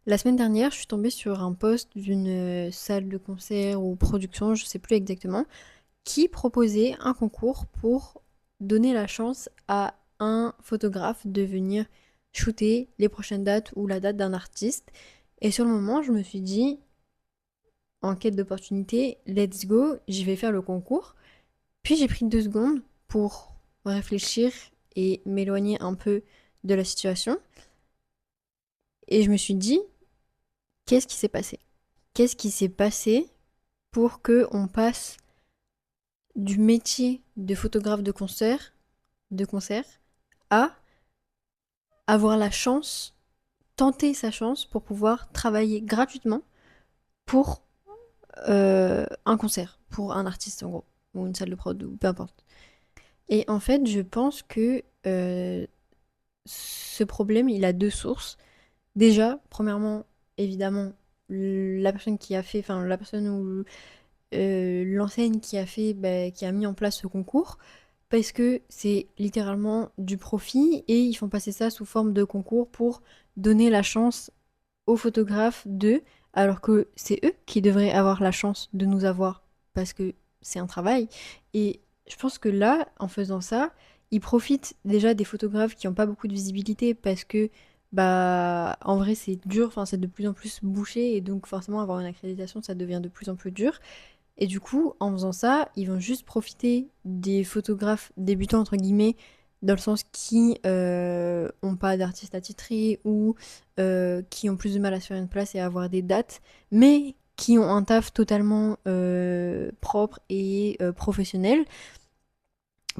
La semaine dernière, je suis tombée sur un post d'une salle de concert ou production, je sais plus exactement, qui proposait un concours pour donner la chance à un photographe de venir shooter les prochaines dates ou la date d'un artiste. Et sur le moment, je me suis dit, en quête d'opportunité, let's go, j'y vais faire le concours. Puis j'ai pris 2 secondes pour réfléchir et m'éloigner un peu de la situation. Et je me suis dit, qu'est-ce qui s'est passé? Qu'est-ce qui s'est passé pour que on passe du métier de photographe de concert à avoir la chance, tenter sa chance pour pouvoir travailler gratuitement pour un concert, pour un artiste en gros, ou une salle de prod, ou peu importe. Et en fait, je pense que ce problème, il a 2 sources. Déjà, premièrement, évidemment, la personne qui a fait, enfin la personne ou l'enseigne qui a fait, bah, qui a mis en place ce concours, parce que c'est littéralement du profit et ils font passer ça sous forme de concours pour donner la chance aux photographes d'eux, alors que c'est eux qui devraient avoir la chance de nous avoir parce que c'est un travail. Et je pense que là, en faisant ça, ils profitent déjà des photographes qui n'ont pas beaucoup de visibilité parce que bah en vrai c'est dur, enfin c'est de plus en plus bouché et donc forcément avoir une accréditation ça devient de plus en plus dur. Et du coup, en faisant ça, ils vont juste profiter des photographes débutants, entre guillemets, dans le sens qui ont pas d'artiste attitré ou qui ont plus de mal à se faire une place et à avoir des dates, mais qui ont un taf totalement propre et professionnel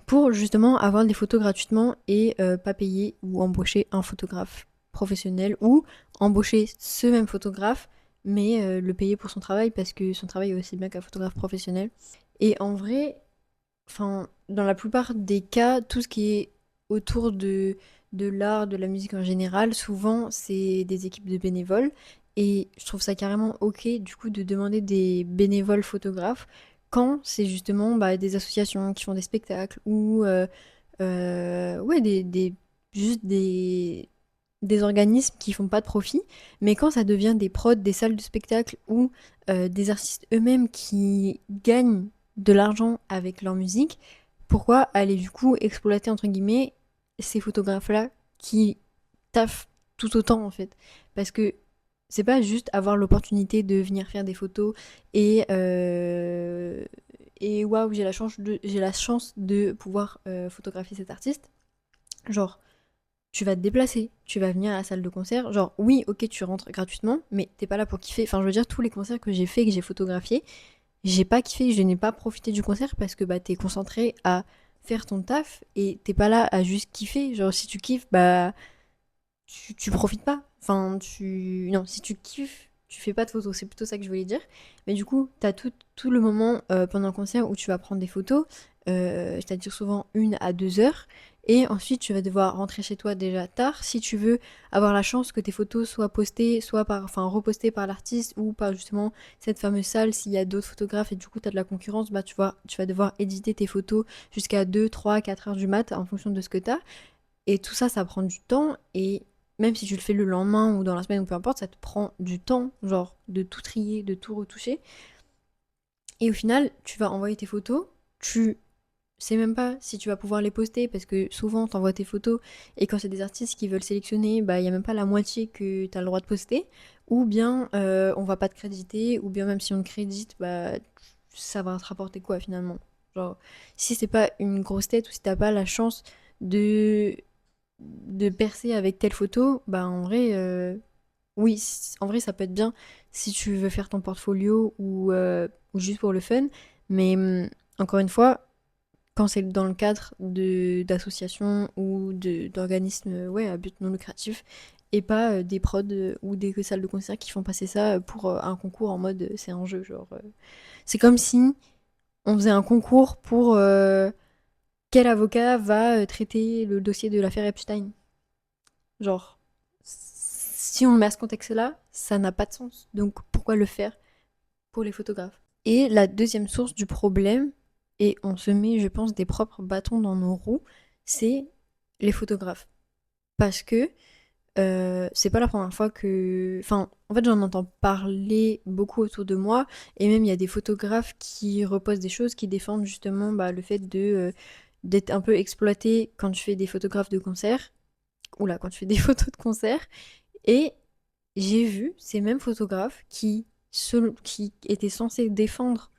pour justement avoir des photos gratuitement et pas payer ou embaucher un photographe professionnel ou embaucher ce même photographe mais le payer pour son travail parce que son travail est aussi bien qu'un photographe professionnel. Et en vrai, enfin, dans la plupart des cas, tout ce qui est autour de l'art, de la musique en général, souvent c'est des équipes de bénévoles. Et je trouve ça carrément ok du coup de demander des bénévoles photographes quand c'est justement bah, des associations qui font des spectacles ou ouais, juste des organismes qui font pas de profit. Mais quand ça devient des prods, des salles de spectacle ou des artistes eux-mêmes qui gagnent de l'argent avec leur musique, pourquoi aller du coup exploiter entre guillemets ces photographes-là qui taffent tout autant en fait? Parce que c'est pas juste avoir l'opportunité de venir faire des photos et waouh, j'ai la chance de pouvoir photographier cet artiste. Genre, tu vas te déplacer, tu vas venir à la salle de concert. Genre, oui, ok, tu rentres gratuitement, mais t'es pas là pour kiffer. Enfin, je veux dire, tous les concerts que j'ai fait, que j'ai photographiés, j'ai pas kiffé, je n'ai pas profité du concert parce que bah, t'es concentré à faire ton taf et t'es pas là à juste kiffer. Genre, si tu kiffes, bah, tu profites pas. Enfin, non, si tu kiffes, tu fais pas de photos. C'est plutôt ça que je voulais dire. Mais du coup, t'as tout le moment pendant le concert où tu vas prendre des photos, c'est-à-dire souvent 1 à 2 heures. Et ensuite, tu vas devoir rentrer chez toi déjà tard si tu veux avoir la chance que tes photos soient postées, soit enfin, repostées par l'artiste ou par justement cette fameuse salle. S'il y a d'autres photographes et du coup, tu as de la concurrence, bah, tu vas devoir éditer tes photos jusqu'à 2, 3, 4 heures du mat en fonction de ce que tu as. Et tout ça, ça prend du temps. Et même si tu le fais le lendemain ou dans la semaine ou peu importe, ça te prend du temps, genre de tout trier, de tout retoucher. Et au final, tu vas envoyer tes photos, tu sais même pas si tu vas pouvoir les poster parce que souvent t'envoies tes photos et quand c'est des artistes qui veulent sélectionner, bah il y a même pas la moitié que t'as le droit de poster. Ou bien on va pas te créditer, ou bien même si on te crédite, bah ça va te rapporter quoi finalement? Genre, si c'est pas une grosse tête ou si t'as pas la chance de de percer avec telle photo, bah en vrai, oui, en vrai ça peut être bien si tu veux faire ton portfolio ou juste pour le fun, mais encore une fois, quand c'est dans le cadre d'associations ou d'organismes ouais, à but non lucratif, et pas des prods ou des salles de concert qui font passer ça pour un concours en mode c'est un jeu, genre. C'est comme si on faisait un concours pour quel avocat va traiter le dossier de l'affaire Epstein. Genre, si on le met à ce contexte-là, ça n'a pas de sens. Donc pourquoi le faire pour les photographes? Et la deuxième source du problème, et on se met, je pense, des propres bâtons dans nos roues, c'est les photographes. Parce que c'est pas la première fois que. Enfin, en fait, j'en entends parler beaucoup autour de moi. Et même, il y a des photographes qui repostent des choses, qui défendent justement bah, le fait d'être un peu exploité quand tu fais des photographes de concert. Oula, quand tu fais des photos de concert. Et j'ai vu ces mêmes photographes qui étaient censés défendre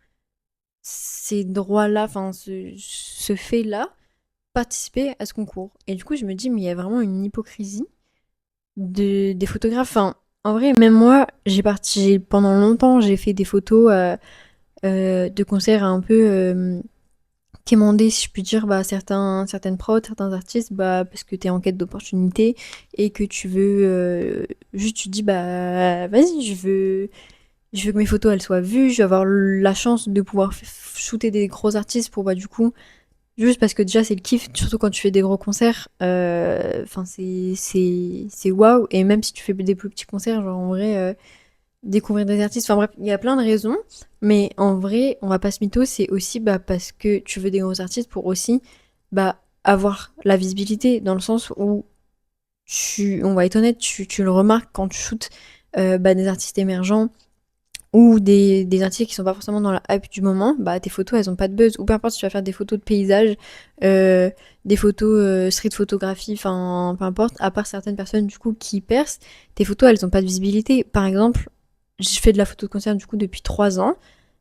ces droits-là, enfin, ce fait-là, participer à ce concours. Et du coup, je me dis, mais il y a vraiment une hypocrisie des photographes. Enfin, en vrai, même moi, pendant longtemps, j'ai fait des photos de concerts un peu quémandées, si je puis dire, bah, certaines prods, certains artistes, bah, parce que t'es en quête d'opportunité et que tu veux juste, tu te dis, bah, vas-y, je veux que mes photos elles soient vues, je veux avoir la chance de pouvoir shooter des gros artistes pour bah, du coup. Juste parce que déjà c'est le kiff, surtout quand tu fais des gros concerts, enfin c'est waouh. Et même si tu fais des plus petits concerts, genre en vrai, découvrir des artistes, enfin bref, il y a plein de raisons. Mais en vrai, on va pas se mytho, c'est aussi bah, parce que tu veux des gros artistes pour aussi bah, avoir la visibilité, dans le sens où on va être honnête, tu le remarques quand tu shootes bah, des artistes émergents ou des artistes qui sont pas forcément dans la hype du moment, bah tes photos elles ont pas de buzz. Ou peu importe si tu vas faire des photos de paysage, euh, des photos street photographie, enfin peu importe, à part certaines personnes du coup qui percent, tes photos elles ont pas de visibilité. Par exemple, je fais de la photo de concert du coup depuis 3 ans.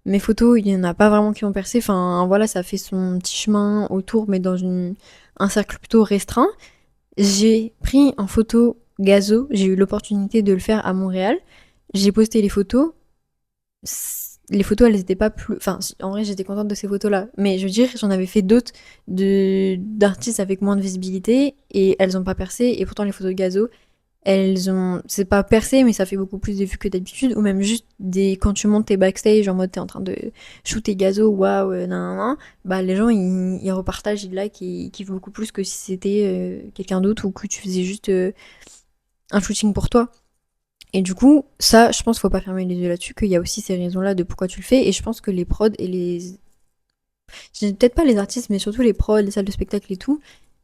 Mes photos, il y en a pas vraiment qui ont percé. Enfin voilà, ça fait son petit chemin autour, mais dans un cercle plutôt restreint. J'ai pris en photo gazo, j'ai eu l'opportunité de le faire à Montréal. J'ai posté les photos, les photos, elles étaient pas plus. Enfin, en vrai, j'étais contente de ces photos-là. Mais je veux dire, j'en avais fait d'autres d'artistes avec moins de visibilité et elles ont pas percé. Et pourtant, les photos de Gazo, elles ont. C'est pas percé, mais ça fait beaucoup plus de vues que d'habitude. Ou même juste quand tu montes tes backstage en mode t'es en train de shooter Gazo, waouh, nan, nan, nan, bah les gens ils repartagent, ils like et ils kiffent beaucoup plus que si c'était quelqu'un d'autre ou que tu faisais juste un shooting pour toi. Et du coup, ça, je pense qu'il faut pas fermer les yeux là-dessus, qu'il y a aussi ces raisons-là de pourquoi tu le fais. Et je pense que les prods et les. Je dis peut-être pas les artistes, mais surtout les prods, les salles de spectacle et tout,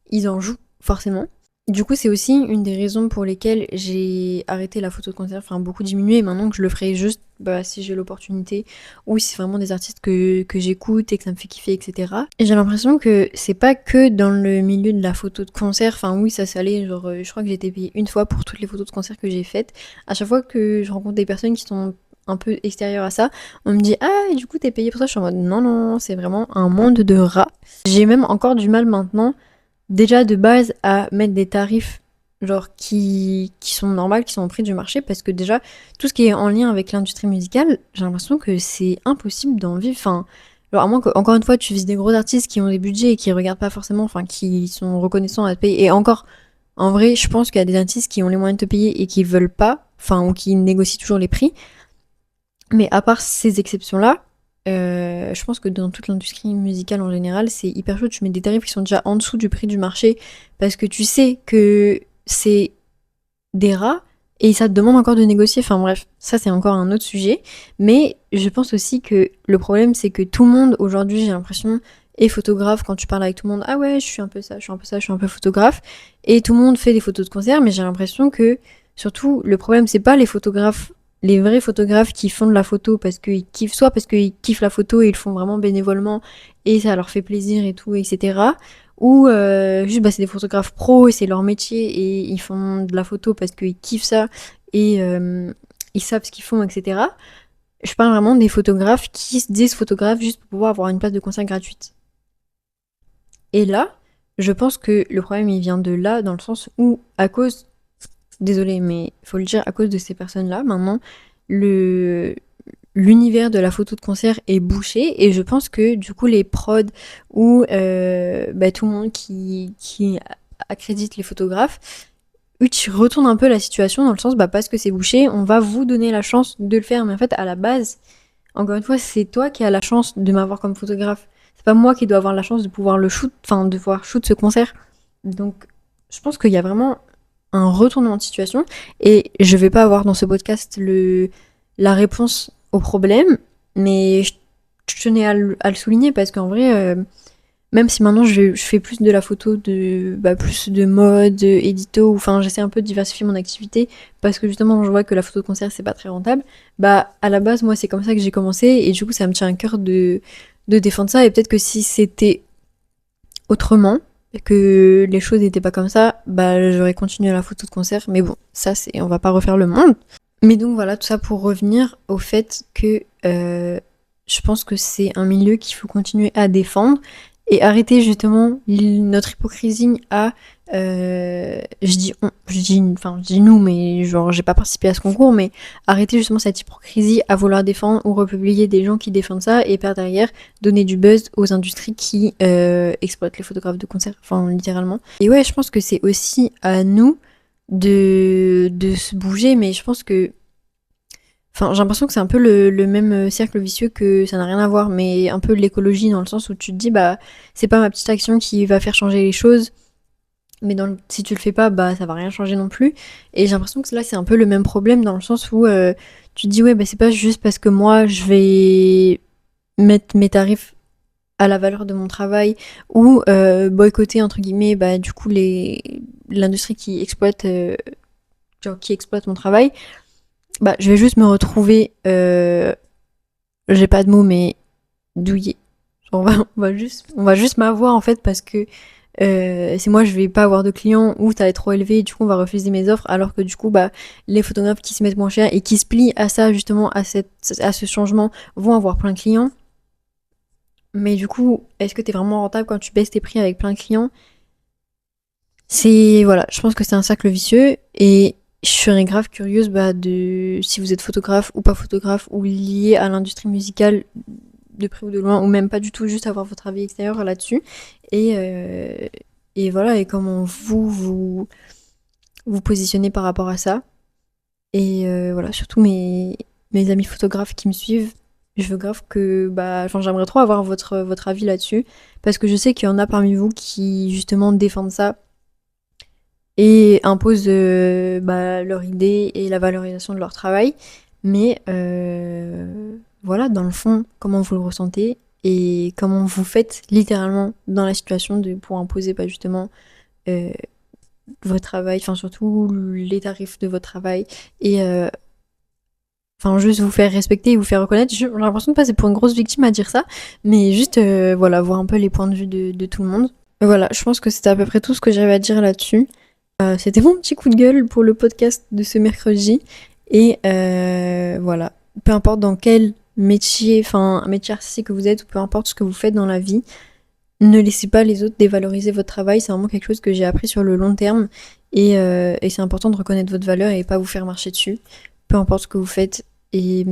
ils en jouent forcément. Du coup, c'est aussi une des raisons pour lesquelles j'ai arrêté la photo de concert, enfin beaucoup diminué, et maintenant que je le ferai juste bah, si j'ai l'opportunité, ou si c'est vraiment des artistes que j'écoute et que ça me fait kiffer, etc. Et j'ai l'impression que c'est pas que dans le milieu de la photo de concert, enfin oui, ça s'allait, genre je crois que j'ai été payée une fois pour toutes les photos de concert que j'ai faites. À chaque fois que je rencontre des personnes qui sont un peu extérieures à ça, on me dit ah et du coup t'es payée pour ça, je suis en mode non non, c'est vraiment un monde de rats. J'ai même encore du mal maintenant déjà de base à mettre des tarifs genre qui sont normales, qui sont au prix du marché, parce que déjà tout ce qui est en lien avec l'industrie musicale, j'ai l'impression que c'est impossible d'en vivre. Enfin, alors à moins que encore une fois tu vises des gros artistes qui ont des budgets et qui regardent pas forcément, enfin qui sont reconnaissants à te payer. Et encore, en vrai, je pense qu'il y a des artistes qui ont les moyens de te payer et qui veulent pas, enfin ou qui négocient toujours les prix. Mais à part ces exceptions-là, je pense que dans toute l'industrie musicale en général, c'est hyper chaud. Tu mets des tarifs qui sont déjà en dessous du prix du marché parce que tu sais que c'est des rats et ça te demande encore de négocier. Enfin bref, ça c'est encore un autre sujet. Mais je pense aussi que le problème, c'est que tout le monde aujourd'hui, j'ai l'impression, est photographe. Quand tu parles avec tout le monde, ah ouais, je suis un peu ça, je suis un peu ça, je suis un peu photographe. Et tout le monde fait des photos de concert, mais j'ai l'impression que surtout le problème, c'est pas les photographes, les vrais photographes qui font de la photo parce qu'ils kiffent, soit parce qu'ils kiffent la photo et ils le font vraiment bénévolement et ça leur fait plaisir et tout, etc. Ou juste bah, c'est des photographes pros et c'est leur métier et ils font de la photo parce qu'ils kiffent ça et ils savent ce qu'ils font, etc. Je parle vraiment des photographes qui se disent photographes juste pour pouvoir avoir une place de concert gratuite. Et là, je pense que le problème il vient de là, dans le sens où, à cause, désolé, mais il faut le dire, à cause de ces personnes-là, maintenant, le l'univers de la photo de concert est bouché et je pense que du coup les prods ou bah, tout le monde qui accrédite les photographes tu retournes un peu la situation dans le sens bah parce que c'est bouché on va vous donner la chance de le faire mais en fait à la base encore une fois c'est toi qui as la chance de m'avoir comme photographe, c'est pas moi qui dois avoir la chance de pouvoir le shoot, enfin de pouvoir shoot ce concert. Donc je pense qu'il y a vraiment un retournement de situation et je vais pas avoir dans ce podcast la réponse au problème, mais je tenais à le souligner parce qu'en vrai, même si maintenant je fais plus de la photo plus de mode, édito, enfin j'essaie un peu de diversifier mon activité parce que justement je vois que la photo de concert c'est pas très rentable. Bah à la base moi c'est comme ça que j'ai commencé et du coup ça me tient à cœur de défendre ça et peut-être que si c'était autrement, que les choses n'étaient pas comme ça, bah j'aurais continué la photo de concert. Mais bon, ça c'est, on va pas refaire le monde. Mais donc voilà, tout ça pour revenir au fait que je pense que c'est un milieu qu'il faut continuer à défendre et arrêter justement notre hypocrisie à je dis nous, mais genre j'ai pas participé à ce concours, mais arrêter justement cette hypocrisie à vouloir défendre ou republier des gens qui défendent ça et par derrière donner du buzz aux industries qui exploitent les photographes de concert, enfin littéralement. Et ouais, je pense que c'est aussi à nous de se bouger, mais je pense que. Enfin, j'ai l'impression que c'est un peu le même cercle vicieux que ça n'a rien à voir, mais un peu l'écologie dans le sens où tu te dis, bah, c'est pas ma petite action qui va faire changer les choses, mais si tu le fais pas, bah, ça va rien changer non plus. Et j'ai l'impression que là, c'est un peu le même problème dans le sens où tu te dis, ouais, bah, c'est pas juste parce que moi, je vais mettre mes tarifs à la valeur de mon travail ou boycotter, entre guillemets, bah, du coup, l'industrie qui exploite mon travail, bah, je vais juste me retrouver, j'ai pas de mots, mais douillée. On va juste m'avoir en fait parce que c'est moi, je vais pas avoir de clients ou ça va être trop élevé et du coup on va refuser mes offres alors que du coup bah les photographes qui se mettent moins cher et qui se plient à ça justement à ce changement vont avoir plein de clients. Mais du coup, est-ce que t'es vraiment rentable quand tu baisses tes prix avec plein de clients? C'est voilà, je pense que c'est un cercle vicieux et je serais grave curieuse bah, de si vous êtes photographe ou pas photographe ou lié à l'industrie musicale de près ou de loin ou même pas du tout, juste avoir votre avis extérieur là-dessus et et voilà et comment vous positionnez par rapport à ça et voilà surtout mes amis photographes qui me suivent. Je veux grave que bah enfin, j'aimerais trop avoir votre avis là-dessus parce que je sais qu'il y en a parmi vous qui justement défendent ça et imposent bah, leur idée et la valorisation de leur travail. Mais voilà, dans le fond, comment vous le ressentez et comment vous faites littéralement dans la situation pour imposer bah, justement euh, votre travail, enfin surtout les tarifs de votre travail et enfin juste vous faire respecter et vous faire reconnaître. J'ai l'impression de passer pour une grosse victime à dire ça, mais juste voilà, voir un peu les points de vue de tout le monde. Voilà, je pense que c'était à peu près tout ce que j'avais à dire là-dessus. C'était mon petit coup de gueule pour le podcast de ce mercredi. Et voilà, peu importe dans quel métier, enfin un métier artistique que vous êtes, ou peu importe ce que vous faites dans la vie, ne laissez pas les autres dévaloriser votre travail. C'est vraiment quelque chose que j'ai appris sur le long terme. Et c'est important de reconnaître votre valeur et pas vous faire marcher dessus, peu importe ce que vous faites. Et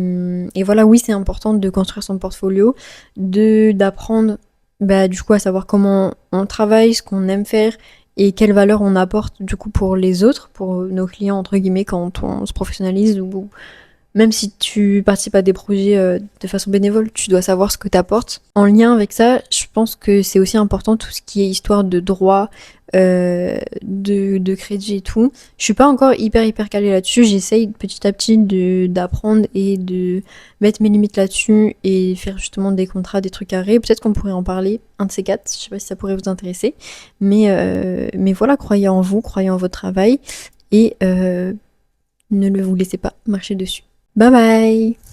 voilà, oui, c'est important de construire son portfolio, d'apprendre bah, du coup à savoir comment on travaille, ce qu'on aime faire et quelle valeur on apporte du coup pour les autres, pour nos clients entre guillemets quand on se professionnalise ou même si tu participes à des projets de façon bénévole, tu dois savoir ce que tu apportes. En lien avec ça, je pense que c'est aussi important tout ce qui est histoire de droit, de crédit et tout. Je suis pas encore hyper calée là-dessus. J'essaye petit à petit d'apprendre et de mettre mes limites là-dessus et faire justement des contrats, des trucs carrés. Peut-être qu'on pourrait en parler, un de ces quatre. Je sais pas si ça pourrait vous intéresser. Mais voilà, croyez en vous, croyez en votre travail et ne le vous laissez pas marcher dessus. Bye bye!